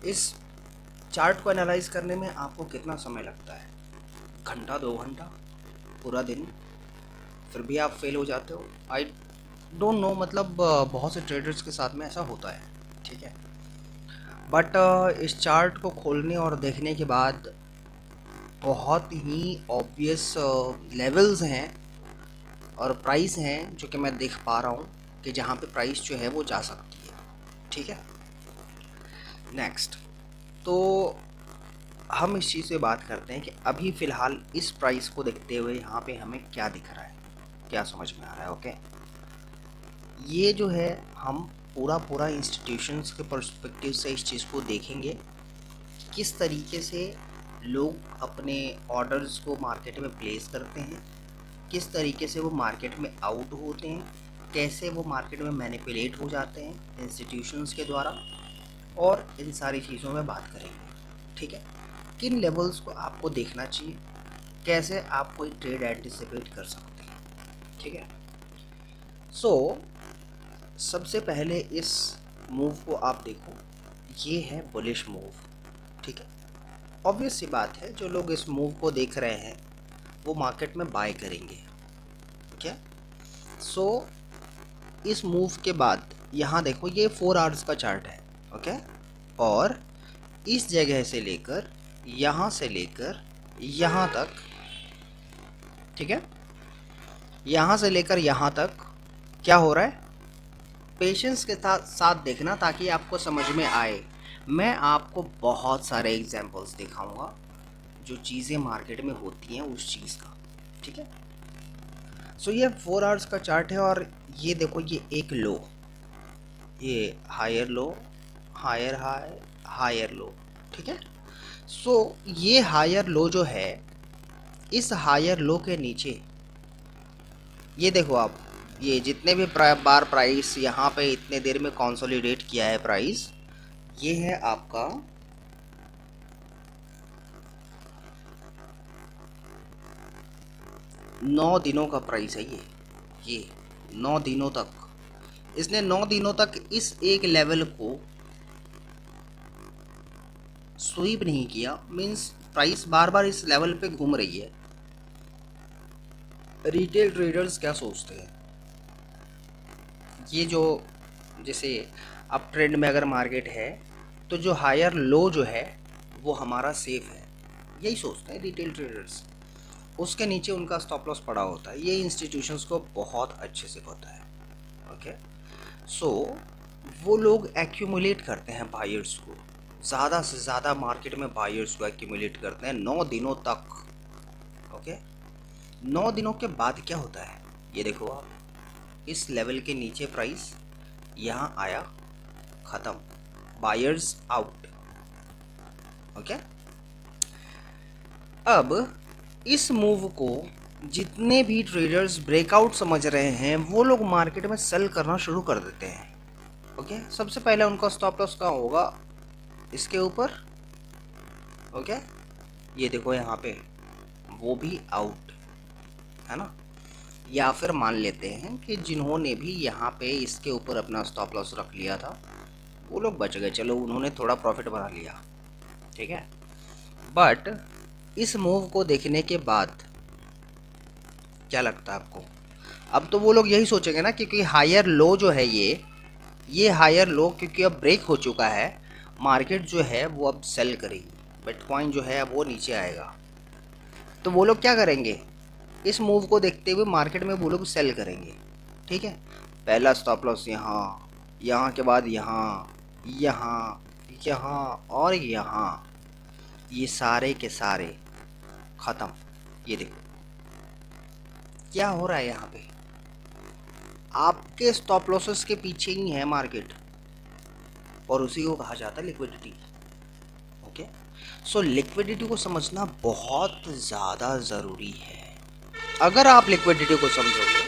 इस चार्ट को एनालाइज करने में आपको कितना समय लगता है? घंटा, 2 घंटा, पूरा दिन? फिर भी आप फेल हो जाते हो। आई डोंट नो, मतलब बहुत से ट्रेडर्स के साथ में ऐसा होता है, ठीक है। बट इस चार्ट को खोलने और देखने के बाद बहुत ही ऑब्वियस लेवल्स हैं और प्राइस हैं जो कि मैं देख पा रहा हूँ कि जहाँ पे प्राइस जो है वो जा सकती है, ठीक है। नेक्स्ट, तो हम इस चीज़ से बात करते हैं कि अभी फ़िलहाल इस प्राइस को देखते हुए यहाँ पे हमें क्या दिख रहा है, क्या समझ में आ रहा है। ओके, ये जो है हम पूरा इंस्टीट्यूशंस के पर्सपेक्टिव से इस चीज़ को देखेंगे, किस तरीके से लोग अपने ऑर्डर्स को मार्केट में प्लेस करते हैं, किस तरीके से वो मार्केट में आउट होते हैं, कैसे वो मार्केट में मैनिपुलेट हो जाते हैं इंस्टीट्यूशंस के द्वारा, और इन सारी चीज़ों में बात करेंगे, ठीक है। किन लेवल्स को आपको देखना चाहिए, कैसे आप कोई ट्रेड एंटिसिपेट कर सकते हैं, ठीक है। सो सबसे पहले इस मूव को आप देखो, ये है बुलिश मूव, ठीक है। ऑब्वियस सी बात है, जो लोग इस मूव को देख रहे हैं वो मार्केट में बाय करेंगे, क्या। सो इस मूव के बाद यहाँ देखो, ये 4 आवर्स का चार्ट है, ओके। और इस जगह से लेकर यहाँ से लेकर यहाँ तक, ठीक है, यहाँ से लेकर यहाँ तक क्या हो रहा है, पेशेंस के साथ देखना ताकि आपको समझ में आए। मैं आपको बहुत सारे एग्जांपल्स दिखाऊंगा जो चीज़ें मार्केट में होती हैं उस चीज़ का, ठीक है। सो ये 4 आवर्स का चार्ट है और ये देखो, ये एक लो, ये higher low, higher high, higher low, ठीक है। सो ये हायर लो जो है, इस हायर लो के नीचे ये देखो आप, ये जितने भी बार प्राइस यहाँ पे इतने देर में कंसोलिडेट किया है प्राइस, ये है आपका 9 दिनों का प्राइस है। ये 9 दिनों तक इसने 9 दिनों तक इस एक लेवल को स्वीप नहीं किया, मीन्स प्राइस बार बार इस लेवल पे घूम रही है। रिटेल ट्रेडर्स क्या सोचते हैं, ये जो जैसे अप ट्रेंड में अगर मार्केट है तो जो हायर लो जो है वो हमारा सेफ है, यही सोचते हैं रिटेल ट्रेडर्स। उसके नीचे उनका स्टॉप लॉस पड़ा होता है, ये इंस्टीट्यूशंस को बहुत अच्छे से पता है, ओके। सो वो लोग एक्यूमुलेट करते हैं बायर्स को, ज़्यादा से ज़्यादा मार्केट में बायर्स को एक्यूमुलेट करते हैं 9 दिनों तक, ओके। 9 दिनों के बाद क्या होता है, ये देखो आप, इस लेवल के नीचे प्राइस यहाँ आया, ख़त्म, बायर्स आउट, ओके। अब इस मूव को जितने भी ट्रेडर्स ब्रेकआउट समझ रहे हैं वो लोग मार्केट में सेल करना शुरू कर देते हैं, ओके। सबसे पहले उनका स्टॉप लॉस कहाँ होगा, इसके ऊपर, ओके। ये देखो यहाँ पे वो भी आउट है ना। या फिर मान लेते हैं कि जिन्होंने भी यहाँ पे इसके ऊपर अपना स्टॉप लॉस रख लिया था वो लोग बच गए, चलो उन्होंने थोड़ा प्रॉफिट बना लिया, ठीक है। बट इस मूव को देखने के बाद क्या लगता है आपको, अब तो वो लोग यही सोचेंगे ना, क्योंकि हायर लो जो है ये हायर लो क्योंकि अब ब्रेक हो चुका है, मार्केट जो है वो अब सेल करेगी, बिटकॉइन जो है वो नीचे आएगा। तो वो लोग क्या करेंगे, इस मूव को देखते हुए मार्केट में वो लोग सेल करेंगे, ठीक है। पहला स्टॉप लॉस यहाँ, यहाँ के बाद यहाँ, यहाँ, यहाँ और यहाँ, ये सारे के सारे ख़त्म। ये देखो क्या हो रहा है यहाँ पे, आपके स्टॉप लॉसेस के पीछे ही है मार्केट और उसी को कहा जाता है लिक्विडिटी, ओके। सो लिक्विडिटी को समझना बहुत ज़्यादा ज़रूरी है। अगर आप लिक्विडिटी को समझोगे,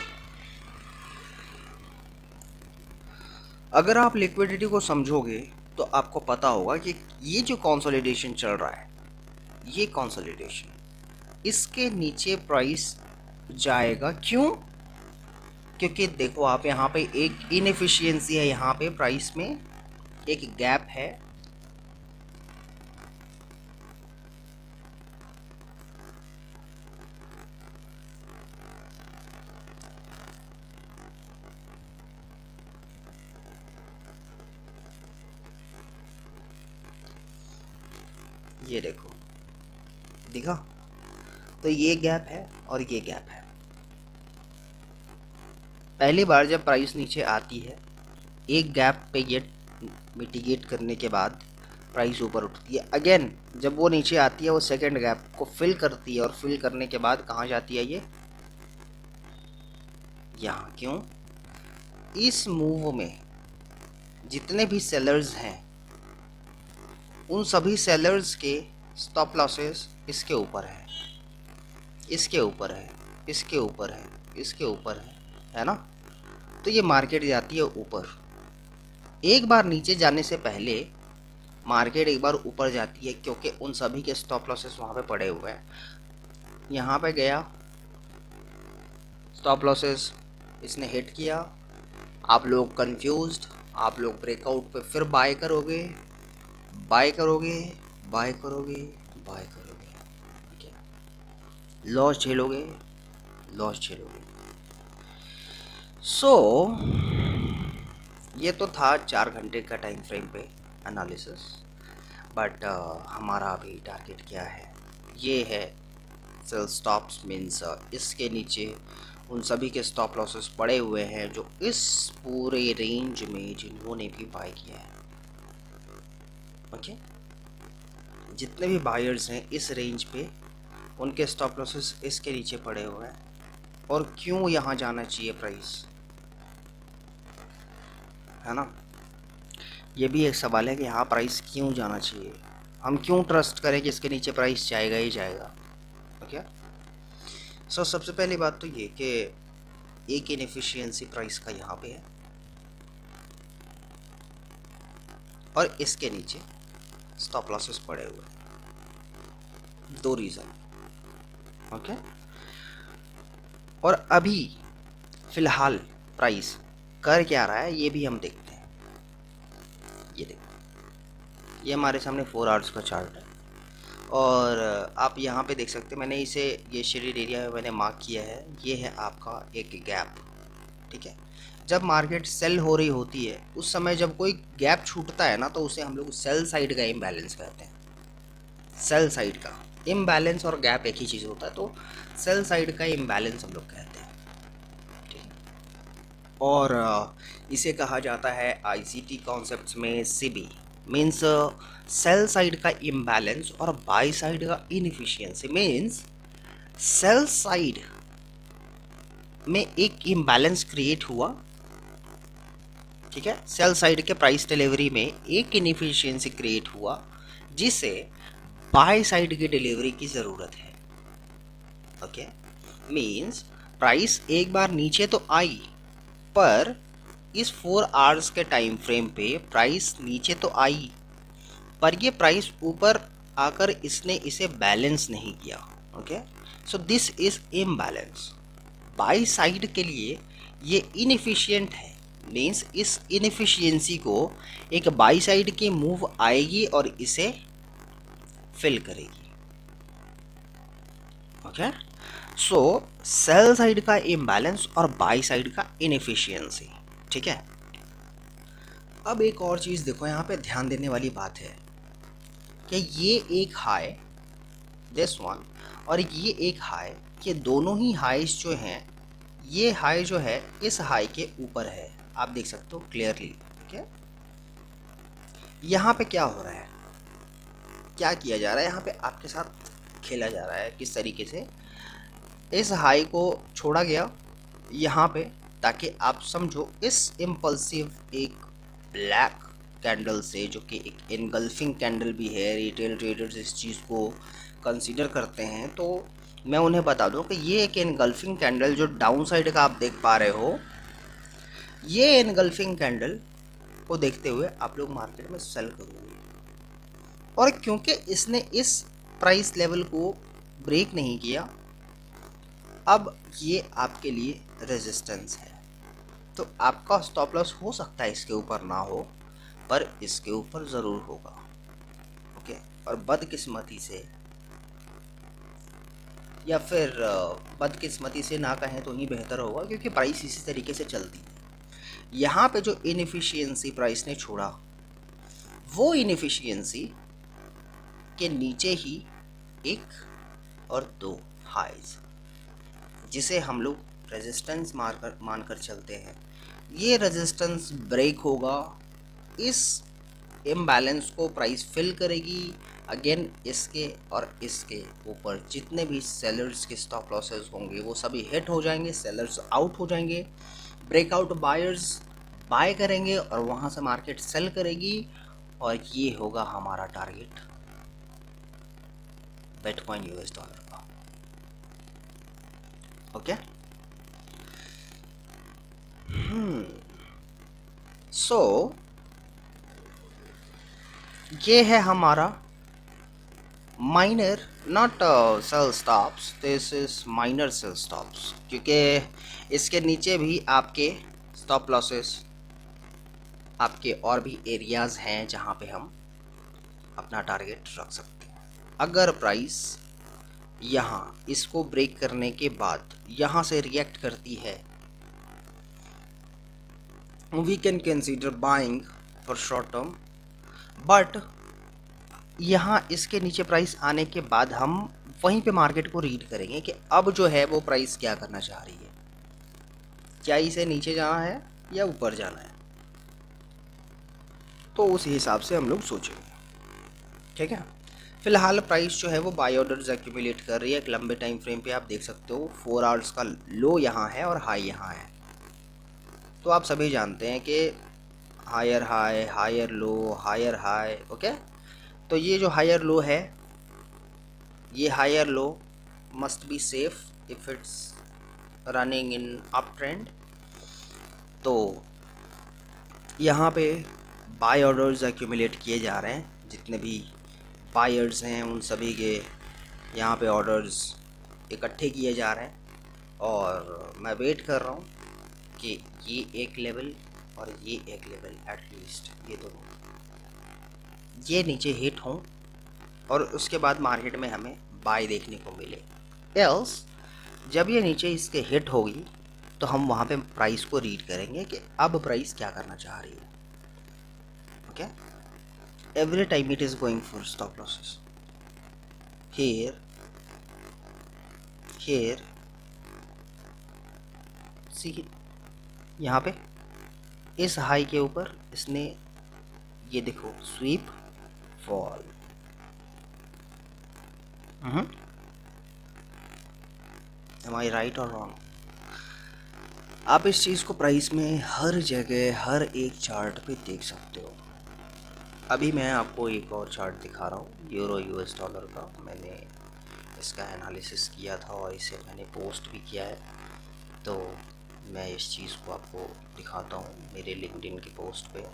अगर आप लिक्विडिटी को समझोगे तो आपको पता होगा कि ये जो कंसोलिडेशन चल रहा है, ये कंसोलिडेशन इसके नीचे प्राइस जाएगा, क्यों, क्योंकि देखो आप यहाँ पे एक इनएफिशिएंसी है, यहाँ पे प्राइस में एक गैप है, ये देखो, दिखा? तो ये गैप है और ये गैप है। पहली बार जब प्राइस नीचे आती है, एक गैप पे ये मिटिगेट करने के बाद प्राइस ऊपर उठती है। अगेन जब वो नीचे आती है, वो सेकंड गैप को फिल करती है और फिल करने के बाद कहाँ जाती है ये? यहाँ। क्यों? इस मूव में जितने भी सेलर्स हैं, उन सभी सेलर्स के स्टॉप लॉसेस इसके ऊपर है, इसके ऊपर है, इसके ऊपर है, इसके ऊपर है ना? तो ये मार्केट जाती है ऊपर। एक बार नीचे जाने से पहले मार्केट एक बार ऊपर जाती है, क्योंकि उन सभी के स्टॉप लॉसेस वहाँ पे पड़े हुए हैं। यहाँ पे गया, स्टॉप लॉसेस इसने हिट किया, आप लोग कंफ्यूज्ड, आप लोग ब्रेकआउट पे फिर बाय करोगे, बाय करोगे, बाय करोगे, बाय करोगे, ठीक है? Loss झेलोगे, loss झेलोगे। सो ये तो था 4 घंटे का टाइम फ्रेम पे एनालिसिस। बट हमारा अभी टारगेट क्या है? ये है सेल स्टॉप्स, मीन्स इसके नीचे उन सभी के स्टॉप लॉसेस पड़े हुए हैं जो इस पूरे रेंज में जिन्होंने भी बाय किया है। ओके, जितने भी बायर्स हैं इस रेंज पे, उनके स्टॉप लॉसेस इसके नीचे पड़े हुए हैं। और क्यों यहाँ जाना चाहिए प्राइस, है ना? ये भी एक सवाल है कि यहाँ प्राइस क्यों जाना चाहिए, हम क्यों ट्रस्ट करें कि इसके नीचे प्राइस जाएगा ही जाएगा। ओके, सो सबसे पहली बात तो ये कि एक इनएफिशिएंसी प्राइस का यहाँ पे है और इसके नीचे स्टॉप लॉसेस पड़े हुए हैं। 2 रीज़न। ओके, और अभी फ़िलहाल प्राइस कर क्या रहा है ये भी हम देखते हैं। ये देखो, ये हमारे सामने 4 आवर्स का चार्ट है और आप यहाँ पे देख सकते हैं, मैंने इसे ये शेडेड एरिया में मैंने मार्क किया है। ये है आपका एक गैप, ठीक है? जब मार्केट सेल हो रही होती है उस समय जब कोई गैप छूटता है ना, तो उसे हम लोग सेल साइड का इम्बैलेंस कहते हैं। सेल साइड का इम्बैलेंस और गैप एक ही चीज़ होता है, तो सेल साइड का इम्बैलेंस हम लोग कहते हैं, ठीक है? और इसे कहा जाता है आईसीटी कॉन्सेप्ट्स में सीबी, मीन्स सेल साइड का इम्बैलेंस और बाई साइड का इनएफिशिएंसी। मीन्स सेल साइड में एक इम्बैलेंस क्रिएट हुआ, ठीक है? सेल साइड के प्राइस डिलीवरी में एक इनएफिशिएंसी क्रिएट हुआ जिसे बाय साइड की डिलीवरी की ज़रूरत है। ओके, मीन्स प्राइस एक बार नीचे तो आई, पर इस 4 आवर्स के टाइम फ्रेम पे प्राइस नीचे तो आई, पर ये प्राइस ऊपर आकर इसने इसे बैलेंस नहीं किया। Okay, so this is imbalance. By side के लिए ये इनएफिशिएंट है, मीन्स इस इनएफिशिएंसी को एक बाई साइड की मूव आएगी और इसे फिल करेगी। ओके, सो सेल साइड का इम्बैलेंस और बाई साइड का इनएफिशिएंसी, ठीक है? अब एक और चीज़ देखो, यहाँ पे ध्यान देने वाली बात है कि ये एक हाई, दिस वन, और ये एक हाई, ये दोनों ही हाइज जो हैं, ये हाई जो है इस हाई के ऊपर है, आप देख सकते हो क्लियरली। ठीक है, यहाँ पे क्या हो रहा है, क्या किया जा रहा है, यहाँ पे आपके साथ खेला जा रहा है किस तरीके से। इस हाई को छोड़ा गया यहाँ पे, ताकि आप समझो इस इम्पल्सिव एक ब्लैक कैंडल से, जो कि एक इनगल्फिंग कैंडल भी है, रिटेल ट्रेडर्स इस चीज़ को कंसीडर करते हैं, तो मैं उन्हें बता दूं कि ये एक इनगल्फिंग कैंडल जो डाउन साइड का आप देख पा रहे हो, ये इनगल्फिंग कैंडल को देखते हुए आप लोग मार्केट में सेल करोगे। और क्योंकि इसने इस प्राइस लेवल को ब्रेक नहीं किया, अब ये आपके लिए रेजिस्टेंस है, तो आपका स्टॉप लॉस हो सकता है इसके ऊपर ना हो, पर इसके ऊपर ज़रूर होगा। ओके, और बदकिस्मती से, या फिर बदकिस्मती से ना कहें तो ही बेहतर होगा, क्योंकि प्राइस इसी तरीके से चलती है। यहाँ पे जो इनएफिशिएंसी प्राइस ने छोड़ा, वो इनएफिशिएंसी के नीचे ही एक और दो हाइज, जिसे हम लोग रेजिस्टेंस मानकर चलते हैं। ये रेजिस्टेंस ब्रेक होगा, इस इम्बैलेंस को प्राइस फिल करेगी। अगेन इसके और इसके ऊपर जितने भी सेलर्स के स्टॉप लॉसेस होंगे वो सभी हिट हो जाएंगे, सेलर्स आउट हो जाएंगे, ब्रेकआउट बायर्स बाय करेंगे और वहाँ से मार्केट सेल करेगी, और ये होगा हमारा टारगेट बिटकॉइन यूएस डॉलर का। ओके, सो ये है हमारा minor, not sell stops, this is minor sell stops, क्योंकि इसके नीचे भी आपके स्टॉप लॉसेस, आपके और भी एरियाज हैं जहां पे हम अपना टारगेट रख सकते हैं। अगर प्राइस यहाँ इसको ब्रेक करने के बाद यहाँ से रिएक्ट करती है, we can consider buying for short term, but यहाँ इसके नीचे प्राइस आने के बाद हम वहीं पे मार्केट को रीड करेंगे कि अब जो है वो प्राइस क्या करना चाह रही है, क्या इसे नीचे जाना है या ऊपर जाना है, तो उस हिसाब से हम लोग सोचेंगे। ठीक है, फिलहाल प्राइस जो है वो बाय ऑर्डर्स एक्यूमुलेट कर रही है। एक लंबे टाइम फ्रेम पे आप देख सकते हो 4 आवर्स का लो यहाँ है और हाई यहाँ है। तो आप सभी जानते हैं कि higher high, higher low, higher high. Okay, तो ये जो हायर लो है, ये higher low must be safe if it's running in up trend. तो यहाँ पे बाय ऑर्डर्स एक्यूमुलेट किए जा रहे हैं, जितने भी बायर्स हैं उन सभी के यहाँ पे ऑर्डर्स इकट्ठे किए जा रहे हैं, और मैं वेट कर रहा हूँ कि ये एक लेवल और ये एक लेवल, एटलीस्ट ये दोनों ये नीचे हिट हों और उसके बाद मार्केट में हमें बाय देखने को मिले। एल्स जब ये नीचे इसके हिट होगी तो हम वहाँ पे प्राइस को रीड करेंगे कि अब प्राइस क्या करना चाह रही है। Okay, every time it is going for stop losses. Here here see, यहाँ पे इस हाई के ऊपर इसने ये देखो sweep fall. Am I right और रॉन्ग? आप इस चीज़ को प्राइस में हर जगह हर एक चार्ट पे देख सकते हो। अभी मैं आपको एक और चार्ट दिखा रहा हूँ यूरो यूएस डॉलर का। मैंने इसका एनालिसिस किया था और इसे मैंने पोस्ट भी किया है, तो मैं इस चीज़ को आपको दिखाता हूँ मेरे लिंक्डइन की पोस्ट पे।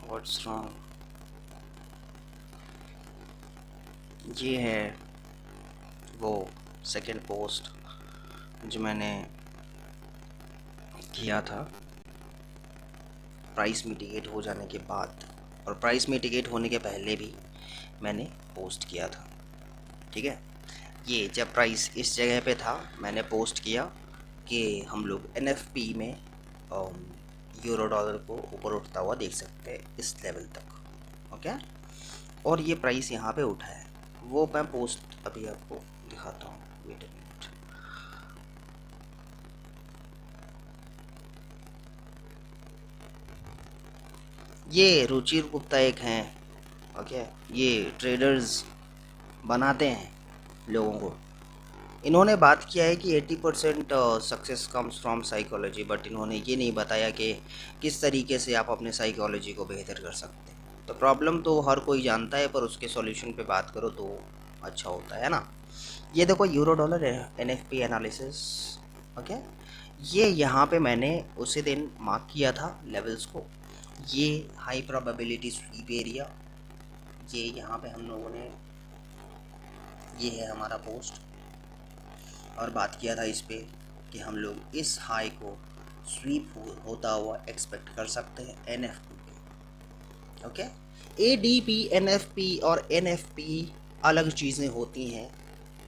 What's wrong? ये है वो सेकंड पोस्ट जो मैंने किया था प्राइस मिटिगेट हो जाने के बाद, और प्राइस मिटिगेट होने के पहले भी मैंने पोस्ट किया था। ठीक है, ये जब प्राइस इस जगह पे था मैंने पोस्ट किया कि हम लोग एनएफपी में यूरो डॉलर को ऊपर उठता हुआ देख सकते हैं इस लेवल तक। ओके, और ये प्राइस यहाँ पे उठा है, वो मैं पोस्ट अभी आपको दिखाता हूँ। Wait a minute. ये रुचिर गुप्ता एक हैं। ओके, ये ट्रेडर्स बनाते हैं लोगों को। इन्होंने बात किया है कि 80% success comes from psychology, but इन्होंने ये नहीं बताया कि किस तरीके से आप अपने साइकोलॉजी को बेहतर कर सकते हैं। तो प्रॉब्लम तो हर कोई जानता है, पर उसके सॉल्यूशन पे बात करो तो अच्छा होता है ना। ये देखो euro dollar NFP analysis, okay. ये यहाँ पे मैंने उसी दिन मार्क किया था लेवल्स को। ये हाई प्रोबेबिलिटी स्वीप एरिया, ये यहाँ पे हम लोगों ने, ये है हमारा पोस्ट, और बात किया था इस पे कि हम लोग इस हाई को स्वीप होता हुआ एक्सपेक्ट कर सकते हैं एनएफपी पे, ओके। एडीपी, एनएफपी और एनएफपी अलग चीज़ें होती हैं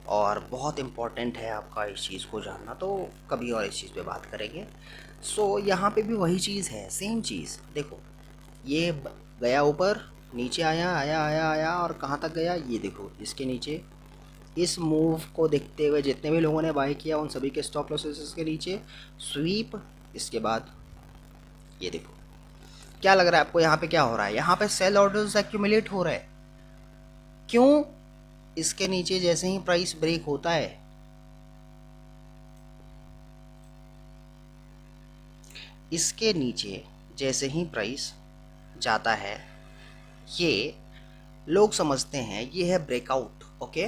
और बहुत इम्पॉर्टेंट है आपका इस चीज़ को जानना, तो कभी और इस चीज़ पे बात करेंगे। सो यहाँ पे भी वही चीज़ है, सेम चीज़। देखो ये गया ऊपर, नीचे आया आया आया आया, और कहाँ तक गया ये देखो, इसके नीचे। इस मूव को देखते हुए जितने भी लोगों ने बाय किया उन सभी के स्टॉप लॉसेस इसके नीचे, स्वीप, इसके बाद ये देखो। क्या लग रहा है आपको यहाँ पे क्या हो रहा है? यहाँ पे सेल ऑर्डर्स एक्यूमुलेट हो रहा है। क्यों? इसके नीचे जैसे ही प्राइस ब्रेक होता है, इसके नीचे जैसे ही प्राइस जाता है, ये लोग समझते हैं ये है ब्रेकआउट, ओके।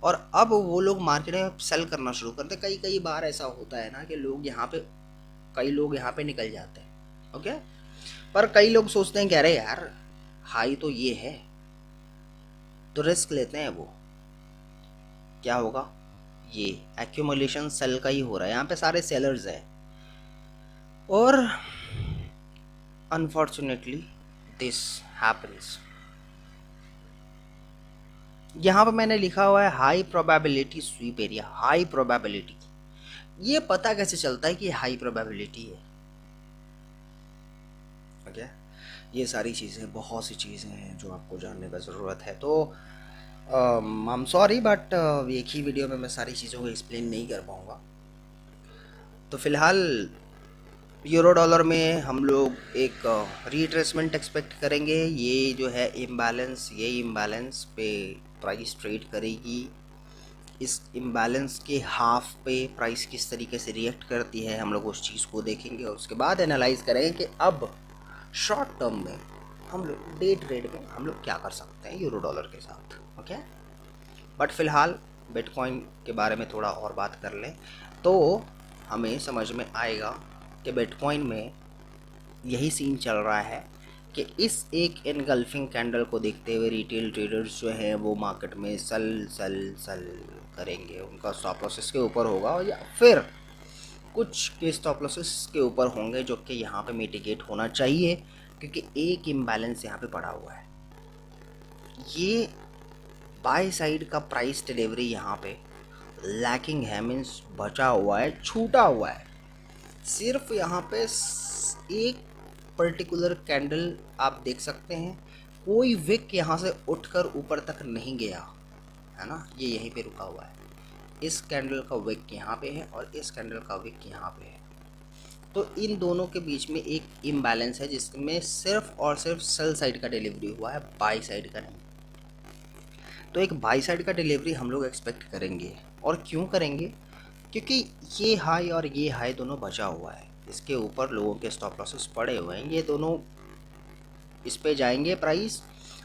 और अब वो लोग मार्केट में सेल करना शुरू करते हैं। कई कई बार ऐसा होता है ना कि लोग यहाँ पे, कई लोग यहाँ पे निकल जाते हैं, ओके। पर कई लोग सोचते हैं कि अरे यार हाई तो ये है, तो रिस्क लेते हैं। वो क्या होगा, ये एक्यूमुलेशन सेल का ही हो रहा है। यहाँ पे सारे सेलर्स हैं, और अनफॉर्चुनेटली दिस हैपन्स। यहाँ पर मैंने लिखा हुआ है high probability sweep area, high probability. ये पता कैसे चलता है कि हाई प्रोबेबिलिटी है, ओके। ये सारी चीज़ें, बहुत सी चीज़ें हैं जो आपको जानने का ज़रूरत है। तो आई एम सॉरी, बट एक ही वीडियो में मैं सारी चीज़ों को एक्सप्लेन नहीं कर पाऊँगा। तो फ़िलहाल यूरो डॉलर में हम लोग एक रीट्रेसमेंट एक्सपेक्ट करेंगे। ये जो है इम्बैलेंस, ये इम्बैलेंस पे प्राइस ट्रेड करेगी। इस इम्बैलेंस के हाफ पे प्राइस किस तरीके से रिएक्ट करती है, हम लोग उस चीज़ को देखेंगे, और उसके बाद एनालाइज करेंगे कि अब शॉर्ट टर्म में हम लोग, डे ट्रेड में हम लोग क्या कर सकते हैं यूरो डॉलर के साथ, ओके। बट फ़िलहाल बिटकॉइन के बारे में थोड़ा और बात कर लें तो हमें समझ में आएगा कि बिटकॉइन में यही सीन चल रहा है कि इस एक इनगल्फिंग कैंडल को देखते हुए रिटेल ट्रेडर्स जो हैं वो मार्केट में सल सल सल करेंगे। उनका स्टॉप लॉसेस के ऊपर होगा, या फिर कुछ के स्टॉप लॉसेस के ऊपर होंगे, जो कि यहाँ पे मिटिगेट होना चाहिए, क्योंकि एक इम्बैलेंस यहाँ पे पड़ा हुआ है। ये बाय साइड का प्राइस डिलीवरी यहाँ पे लैकिंग है, मीन्स बचा हुआ है, छूटा हुआ है। सिर्फ यहाँ पे एक पर्टिकुलर कैंडल आप देख सकते हैं, कोई विक यहाँ से उठकर ऊपर तक नहीं गया है ना, ये यहीं पे रुका हुआ है। इस कैंडल का विक यहाँ पे है और इस कैंडल का विक यहाँ पे है। तो इन दोनों के बीच में एक इम्बैलेंस है, जिसमें सिर्फ और सिर्फ सेल साइड का डिलीवरी हुआ है, बाई साइड का नहीं। तो एक बाई साइड का डिलीवरी हम लोग एक्सपेक्ट करेंगे। और क्यों करेंगे? क्योंकि ये हाई और ये हाई दोनों बचा हुआ है, इसके ऊपर लोगों के स्टॉप लॉसेस पड़े हुए हैं, ये दोनों इस पे जाएंगे प्राइस,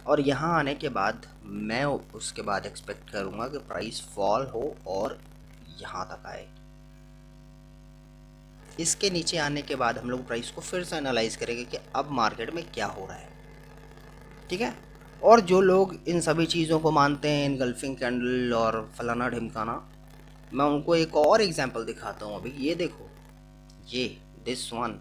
और यहाँ आने के बाद मैं उसके बाद एक्सपेक्ट करूँगा कि प्राइस फॉल हो और यहाँ तक आए। इसके नीचे आने के बाद हम लोग प्राइस को फिर से एनालाइज करेंगे कि अब मार्केट में क्या हो रहा है, ठीक है। और जो लोग इन सभी चीज़ों को मानते हैं, इनगल्फिंग कैंडल और फलाना ढिमकाना, मैं उनको एक और एग्जांपल दिखाता हूँ। अभी ये देखो, ये दिस वन,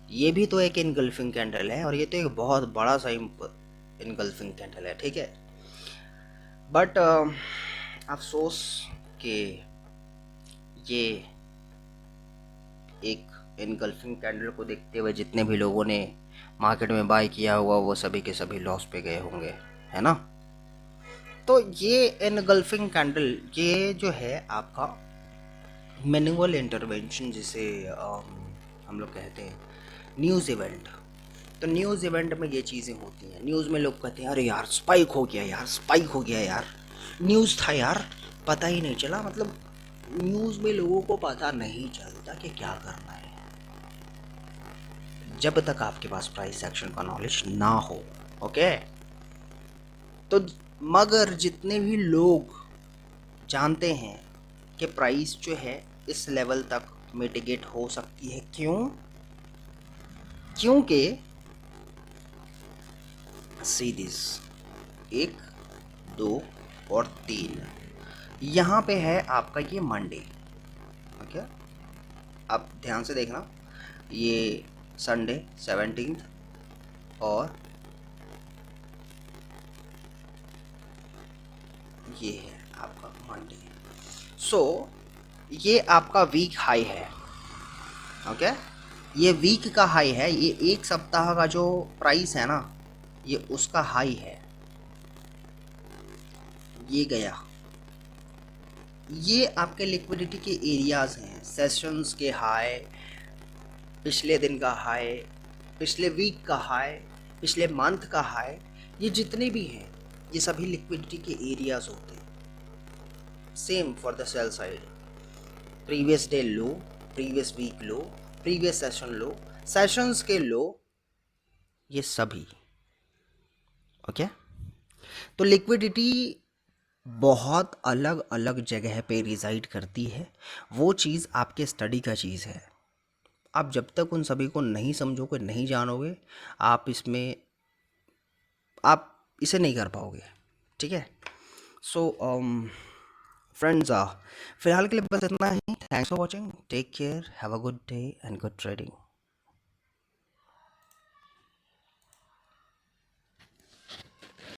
ये भी तो एक इनगल्फिंग कैंडल है, और ये तो एक बहुत बड़ा सा इनगल्फिंग कैंडल है, ठीक है। बट अफसोस कि ये एक इनगल्फिंग कैंडल को देखते हुए जितने भी लोगों ने मार्केट में बाय किया हुआ वो सभी के सभी लॉस पे गए होंगे, है ना। तो ये इनगल्फिंग कैंडल, ये जो है आपका मैनुअल इंटरवेंशन, जिसे हम लोग कहते हैं न्यूज़ इवेंट। तो न्यूज़ इवेंट में ये चीज़ें होती हैं। न्यूज़ में लोग कहते हैं अरे यार स्पाइक हो गया यार, स्पाइक हो गया यार, न्यूज़ था यार, पता ही नहीं चला। मतलब न्यूज़ में लोगों को पता नहीं चलता कि क्या करना है जब तक आपके पास प्राइस एक्शन का नॉलेज ना हो। ओके, तो मगर जितने भी लोग जानते हैं कि प्राइस जो है इस लेवल तक मिटिगेट हो सकती है, क्यों? क्योंकि सी दिस, एक, दो और तीन, यहाँ पे है आपका ये मंडे। ओके, आप ध्यान से देखना, ये संडे 17, और ये है आपका मंडे। सो ये आपका वीक हाई है। ओके, ये वीक का हाई है, ये एक सप्ताह का जो प्राइस है ना, ये उसका हाई है। ये गया, ये आपके लिक्विडिटी के एरियाज हैं, सेशंस के हाई, पिछले दिन का हाई, पिछले वीक का हाई, पिछले मंथ का हाई, ये जितने भी हैं ये सभी लिक्विडिटी के एरियाज होते हैं। Same for the sell side, previous day low, previous week low, previous session low, sessions के लो, ये सभी। ओके, तो लिक्विडिटी बहुत अलग अलग जगह पे रिजाइड करती है। वो चीज़ आपके स्टडी का चीज़ है। आप जब तक उन सभी को नहीं समझोगे, नहीं जानोगे, आप इसे नहीं कर पाओगे। ठीक है, सो फ्रेंड्स, फिलहाल के लिए बस इतना ही। Thanks for watching, take care, have a good day and good trading.